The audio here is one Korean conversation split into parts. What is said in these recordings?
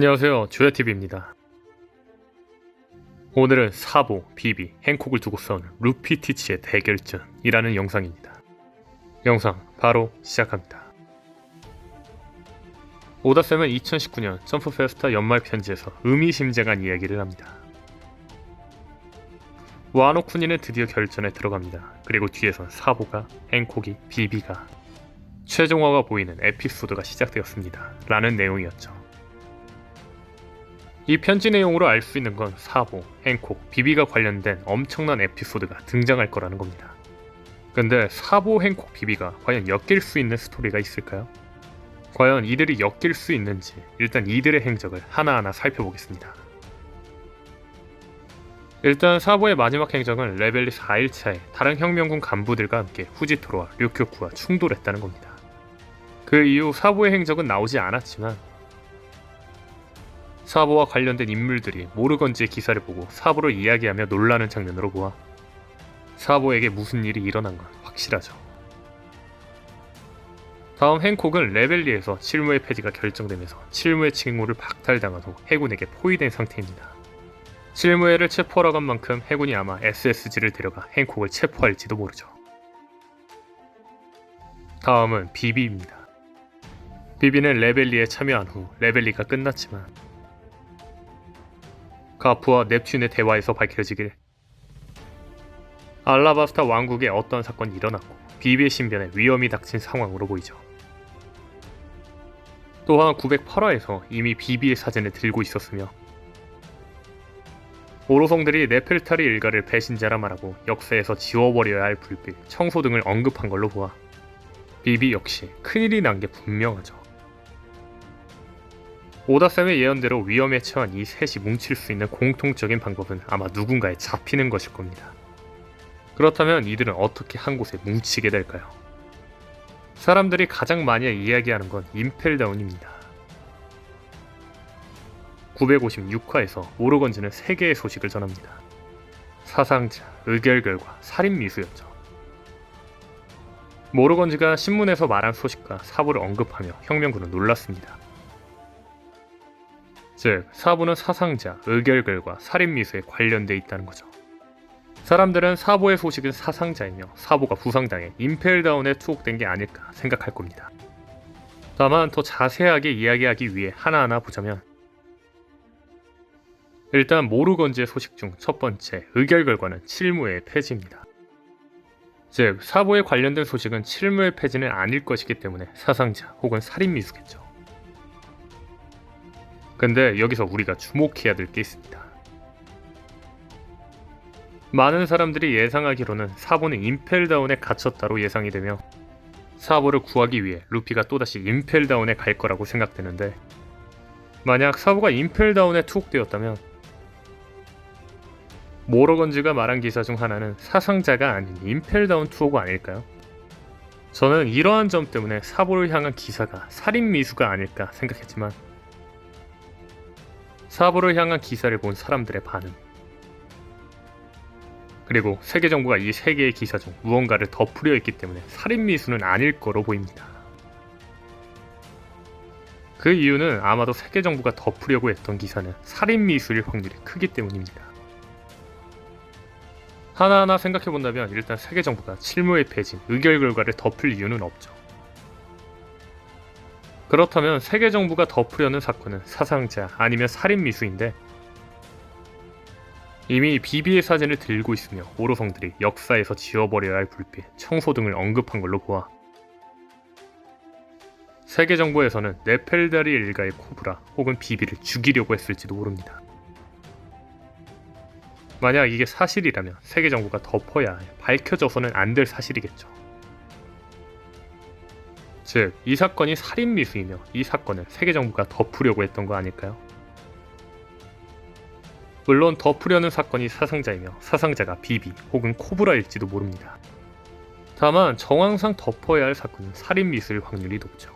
안녕하세요, 조야TV입니다. 오늘은 사보, 비비, 행콕을 두고 싸우는 루피 티치의 대결전이라는 영상입니다. 영상 바로 시작합니다. 오다쌤은 2019년 점프 페스타 연말 편지에서 의미심장한 이야기를 합니다. 와노쿠니는 드디어 결전에 들어갑니다. 그리고 뒤에선 사보가, 행콕이, 비비가 최종화가 보이는 에피소드가 시작되었습니다. 라는 내용이었죠. 이 편지 내용으로 알 수 있는 건 사보, 행콕, 비비가 관련된 엄청난 에피소드가 등장할 거라는 겁니다. 근데 사보, 행콕, 비비가 과연 엮일 수 있는 스토리가 있을까요? 과연 이들이 엮일 수 있는지 일단 이들의 행적을 하나하나 살펴보겠습니다. 일단 사보의 마지막 행적은 레벨리 4일차에 다른 혁명군 간부들과 함께 후지토로와 류큐쿠와 충돌했다는 겁니다. 그 이후 사보의 행적은 나오지 않았지만 사보와 관련된 인물들이 모르건지의 기사를 보고 사보를 이야기하며 놀라는 장면으로 보아 사보에게 무슨 일이 일어난 건 확실하죠. 다음 행콕은 레벨리에서 칠무의 폐지가 결정되면서 칠무의 칭호를 박탈당한 후 해군에게 포위된 상태입니다. 칠무회를 체포하러 간 만큼 해군이 아마 SSG를 데려가 행콕을 체포할지도 모르죠. 다음은 비비입니다. 비비는 레벨리에 참여한 후 레벨리가 끝났지만 가프와 넵튠의 대화에서 밝혀지길 알라바스타 왕국에 어떤 사건이 일어났고 비비의 신변에 위험이 닥친 상황으로 보이죠. 또한 908화에서 이미 비비의 사진을 들고 있었으며 오로성들이 네펠타리 일가를 배신자라 말하고 역사에서 지워버려야 할 불빛, 청소 등을 언급한 걸로 보아 비비 역시 큰일이 난 게 분명하죠. 오다쌤의 예언대로 위험에 처한 이 셋이 뭉칠 수 있는 공통적인 방법은 아마 누군가에 잡히는 것일 겁니다. 그렇다면 이들은 어떻게 한 곳에 뭉치게 될까요? 사람들이 가장 많이 이야기하는 건 임펠다운입니다. 956화에서 모르건즈는 3개의 소식을 전합니다. 사상자, 의결결과 살인미수였죠. 모르건즈가 신문에서 말한 소식과 사보를 언급하며 혁명군은 놀랐습니다. 즉, 사보는 사상자, 의결결과 살인미수에 관련돼 있다는 거죠. 사람들은 사보의 소식은 사상자이며 사보가 부상당해 임펠다운에 투옥된 게 아닐까 생각할 겁니다. 다만 더 자세하게 이야기하기 위해 하나하나 보자면 일단 모르건즈의 소식 중 첫 번째 의결결과는 칠무의 폐지입니다. 즉, 사보에 관련된 소식은 칠무의 폐지는 아닐 것이기 때문에 사상자 혹은 살인미수겠죠. 근데 여기서 우리가 주목해야 될 게 있습니다. 많은 사람들이 예상하기로는 사보는 임펠다운에 갇혔다로 예상이 되며 사보를 구하기 위해 루피가 또다시 임펠다운에 갈 거라고 생각되는데 만약 사보가 임펠다운에 투옥되었다면 모러건즈가 말한 기사 중 하나는 사상자가 아닌 임펠다운 투옥가 아닐까요? 저는 이러한 점 때문에 사보를 향한 기사가 살인미수가 아닐까 생각했지만 사보를 향한 기사를 본 사람들의 반응 그리고 세계정부가 이 3개의 기사 중 무언가를 덮으려 했기 때문에 살인미수는 아닐 거로 보입니다. 그 이유는 아마도 세계정부가 덮으려고 했던 기사는 살인미수일 확률이 크기 때문입니다. 하나하나 생각해본다면 일단 세계정부가 칠무의 폐진, 의결결과를 덮을 이유는 없죠. 그렇다면 세계정부가 덮으려는 사건은 사상자 아니면 살인미수인데 이미 비비의 사진을 들고 있으며 오로성들이 역사에서 지워버려야 할 불빛, 청소 등을 언급한 걸로 보아 세계정부에서는 네펠다리 일가의 코브라 혹은 비비를 죽이려고 했을지도 모릅니다. 만약 이게 사실이라면 세계정부가 덮어야 할, 밝혀져서는 안 될 사실이겠죠. 즉, 이 사건이 살인미수이며 이 사건을 세계정부가 덮으려고 했던 거 아닐까요? 물론 덮으려는 사건이 사상자이며 사상자가 비비 혹은 코브라일지도 모릅니다. 다만 정황상 덮어야 할 사건은 살인미수일 확률이 높죠.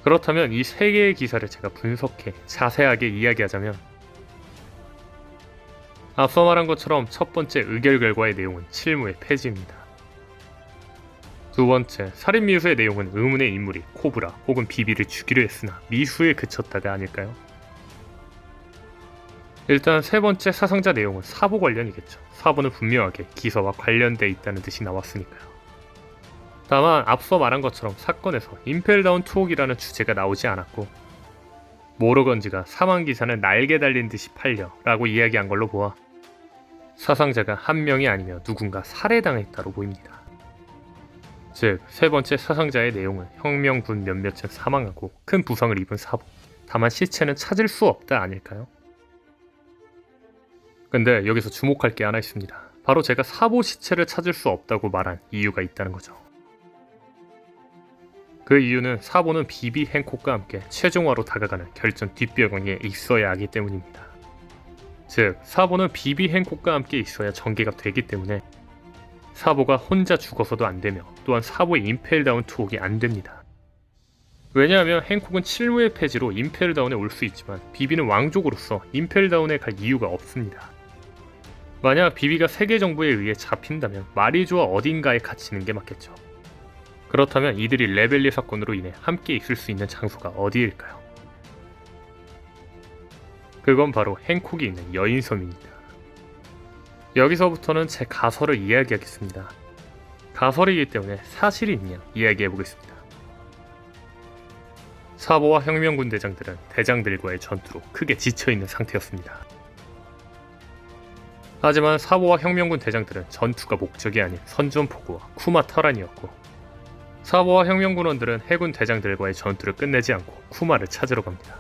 그렇다면 이 3개의 기사를 제가 분석해 자세하게 이야기하자면 앞서 말한 것처럼 첫 번째 의결결과의 내용은 칠무의 폐지입니다. 두 번째, 살인미수의 내용은 의문의 인물이 코브라 혹은 비비를 죽이려 했으나 미수에 그쳤다가 아닐까요? 일단 세 번째 사상자 내용은 사보 관련이겠죠. 사보는 분명하게 기사와 관련돼 있다는 듯이 나왔으니까요. 다만 앞서 말한 것처럼 사건에서 임펠다운 투옥이라는 주제가 나오지 않았고 모로건즈가 사망기사는 날개 달린 듯이 팔려 라고 이야기한 걸로 보아 사상자가 한 명이 아니며 누군가 살해당했다로 보입니다. 즉, 세 번째 사상자의 내용은 혁명군 몇몇은 사망하고 큰 부상을 입은 사보, 다만 시체는 찾을 수 없다 아닐까요? 근데 여기서 주목할 게 하나 있습니다. 바로 제가 사보 시체를 찾을 수 없다고 말한 이유가 있다는 거죠. 그 이유는 사보는 비비 행콕과 함께 최종화로 다가가는 결전 뒷배경에 있어야 하기 때문입니다. 즉, 사보는 비비 행콕과 함께 있어야 전개가 되기 때문에 사보가 혼자 죽어서도 안되며 또한 사보의 임펠다운 투옥이 안됩니다. 왜냐하면 행콕은 칠무의 폐지로 임펠다운에 올 수 있지만 비비는 왕족으로서 임펠다운에 갈 이유가 없습니다. 만약 비비가 세계 정부에 의해 잡힌다면 마리조와 어딘가에 갇히는 게 맞겠죠. 그렇다면 이들이 레벨리 사건으로 인해 함께 있을 수 있는 장소가 어디일까요? 그건 바로 행콕이 있는 여인섬입니다. 여기서부터는 제 가설을 이야기하겠습니다. 가설이기 때문에 사실이 있냐 이야기해보겠습니다. 사보와 혁명군 대장들은 대장들과의 전투로 크게 지쳐있는 상태였습니다. 하지만 사보와 혁명군 대장들은 전투가 목적이 아닌 선전포고와 쿠마타란이었고 사보와 혁명군원들은 해군 대장들과의 전투를 끝내지 않고 쿠마를 찾으러 갑니다.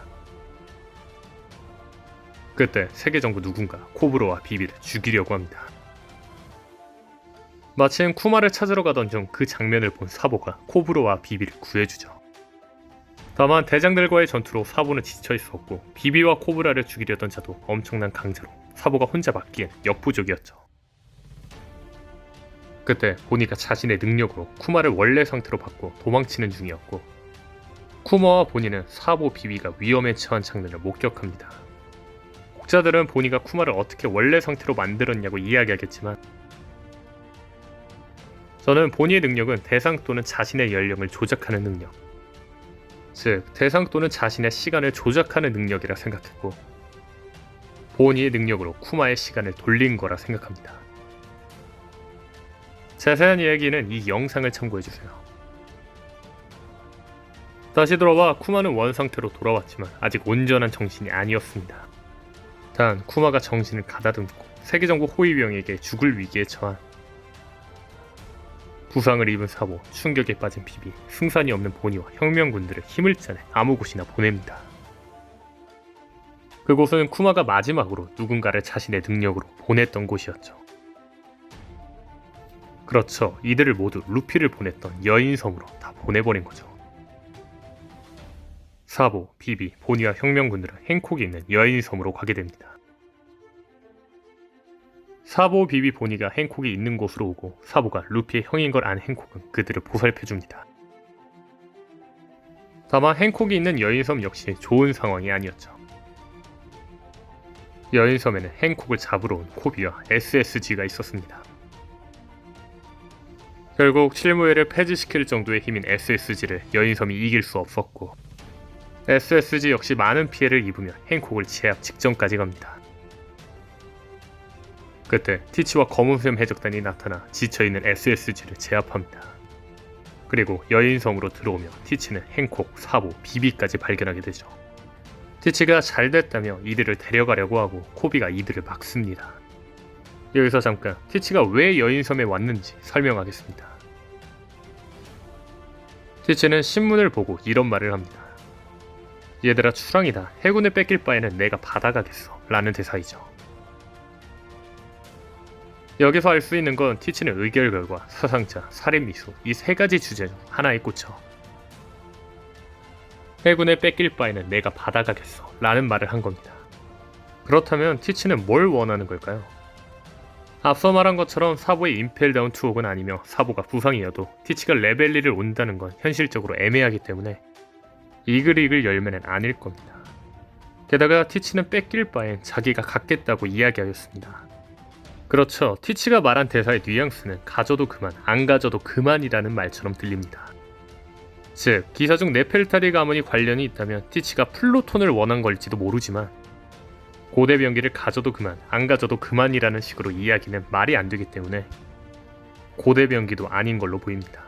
그때 세계정부 누군가 코브로와 비비를 죽이려고 합니다. 마침 쿠마를 찾으러 가던 중 그 장면을 본 사보가 코브로와 비비를 구해주죠. 다만 대장들과의 전투로 사보는 지쳐있었고 비비와 코브라를 죽이려던 자도 엄청난 강자로 사보가 혼자 막기엔 역부족이었죠. 그때 보니가 자신의 능력으로 쿠마를 원래 상태로 바꿔 도망치는 중이었고 쿠마와 보니는 사보 비비가 위험에 처한 장면을 목격합니다. 독자들은 보니가 쿠마를 어떻게 원래 상태로 만들었냐고 이야기하겠지만 저는 보니의 능력은 대상 또는 자신의 연령을 조작하는 능력, 즉 대상 또는 자신의 시간을 조작하는 능력이라 생각했고 보니의 능력으로 쿠마의 시간을 돌린 거라 생각합니다. 자세한 이야기는 이 영상을 참고해주세요. 다시 돌아와 쿠마는 원상태로 돌아왔지만 아직 온전한 정신이 아니었습니다. 단 쿠마가 정신을 가다듬고 세계정부 호위병에게 죽을 위기에 처한 부상을 입은 사보, 충격에 빠진 비비, 승산이 없는 보니와 혁명군들을 힘을 짜내 아무 곳이나 보냅니다. 그곳은 쿠마가 마지막으로 누군가를 자신의 능력으로 보냈던 곳이었죠. 그렇죠. 이들을 모두 루피를 보냈던 여인섬으로 다 보내버린 거죠. 사보, 비비, 보니와 혁명군들은 행콕이 있는 여인섬으로 가게 됩니다. 사보, 비비, 보니가 행콕이 있는 곳으로 오고 사보가 루피의 형인 걸 안 행콕은 그들을 보살펴줍니다. 다만 행콕이 있는 여인섬 역시 좋은 상황이 아니었죠. 여인섬에는 행콕을 잡으러 온 코비와 SSG가 있었습니다. 결국 칠무회를 폐지시킬 정도의 힘인 SSG를 여인섬이 이길 수 없었고 SSG 역시 많은 피해를 입으며 행콕을 제압 직전까지 갑니다. 그때 티치와 검은샘 해적단이 나타나 지쳐있는 SSG를 제압합니다. 그리고 여인섬으로 들어오며 티치는 행콕, 사보, 비비까지 발견하게 되죠. 티치가 잘 됐다며 이들을 데려가려고 하고 코비가 이들을 막습니다. 여기서 잠깐 티치가 왜 여인섬에 왔는지 설명하겠습니다. 티치는 신문을 보고 이런 말을 합니다. 얘들아 추랑이다. 해군을 뺏길 바에는 내가 받아가겠어 라는 대사이죠. 여기서 알 수 있는 건 티치는 의결결과 사상자, 살인미수 이 세 가지 주제 중 하나에 꽂혀 해군을 뺏길 바에는 내가 받아가겠어 라는 말을 한 겁니다. 그렇다면 티치는 뭘 원하는 걸까요? 앞서 말한 것처럼 사보의 임펠다운 투옥은 아니며 사보가 부상이어도 티치가 레벨리를 온다는 건 현실적으로 애매하기 때문에 이글이글 열매는 아닐 겁니다. 게다가 티치는 뺏길 바엔 자기가 갖겠다고 이야기하였습니다. 그렇죠. 티치가 말한 대사의 뉘앙스는 가져도 그만, 안 가져도 그만이라는 말처럼 들립니다. 즉, 기사 중 네펠타리 가문이 관련이 있다면 티치가 플루톤을 원한 걸지도 모르지만 고대병기를 가져도 그만, 안 가져도 그만이라는 식으로 이야기는 말이 안 되기 때문에 고대병기도 아닌 걸로 보입니다.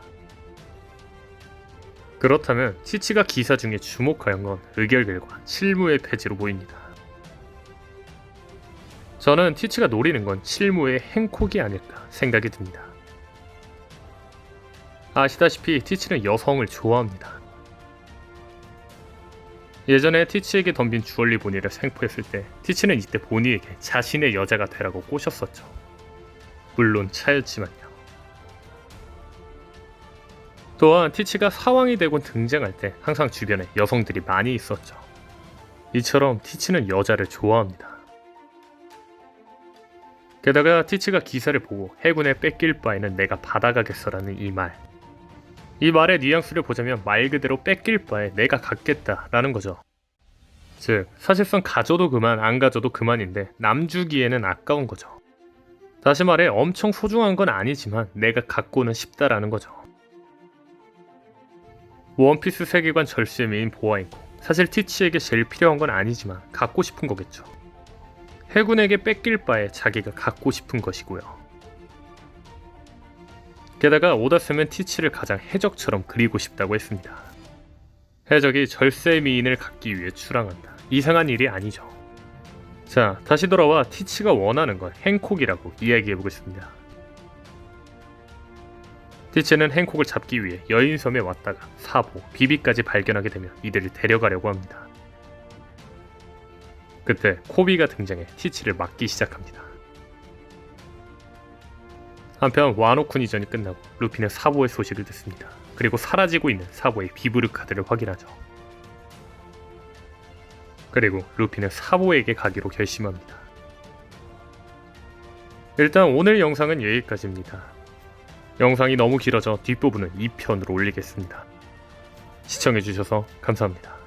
그렇다면 티치가 기사 중에 주목할 건 의결결과 칠무의 폐지로 보입니다. 저는 티치가 노리는 건 칠무의 행콕이 아닐까 생각이 듭니다. 아시다시피 티치는 여성을 좋아합니다. 예전에 티치에게 덤빈 주얼리 보니를 생포했을 때 티치는 이때 보니에게 자신의 여자가 되라고 꼬셨었죠. 물론 차였지만요. 또한 티치가 사왕이 되곤 등장할 때 항상 주변에 여성들이 많이 있었죠. 이처럼 티치는 여자를 좋아합니다. 게다가 티치가 기사를 보고 해군에 뺏길 바에는 내가 받아가겠어라는 이 말. 이 말의 뉘앙스를 보자면 말 그대로 뺏길 바에 내가 갖겠다라는 거죠. 즉 사실상 가져도 그만 안 가져도 그만인데 남주기에는 아까운 거죠. 다시 말해 엄청 소중한 건 아니지만 내가 갖고는 싶다라는 거죠. 원피스 세계관 절세미인 보아행콕, 사실 티치에게 제일 필요한 건 아니지만 갖고 싶은 거겠죠. 해군에게 뺏길 바에 자기가 갖고 싶은 것이고요. 게다가 오다쌤은 티치를 가장 해적처럼 그리고 싶다고 했습니다. 해적이 절세미인을 갖기 위해 출항한다. 이상한 일이 아니죠. 자, 다시 돌아와 티치가 원하는 건 행콕이라고 이야기해보겠습니다. 티치는 행콕을 잡기 위해 여인섬에 왔다가 사보, 비비까지 발견하게 되며 이들을 데려가려고 합니다. 그때 코비가 등장해 티치를 막기 시작합니다. 한편 와노쿠니전이 끝나고 루피는 사보의 소식을 듣습니다. 그리고 사라지고 있는 사보의 비브르 카드를 확인하죠. 그리고 루피는 사보에게 가기로 결심합니다. 일단 오늘 영상은 여기까지입니다. 영상이 너무 길어져 뒷부분은 2편으로 올리겠습니다. 시청해주셔서 감사합니다.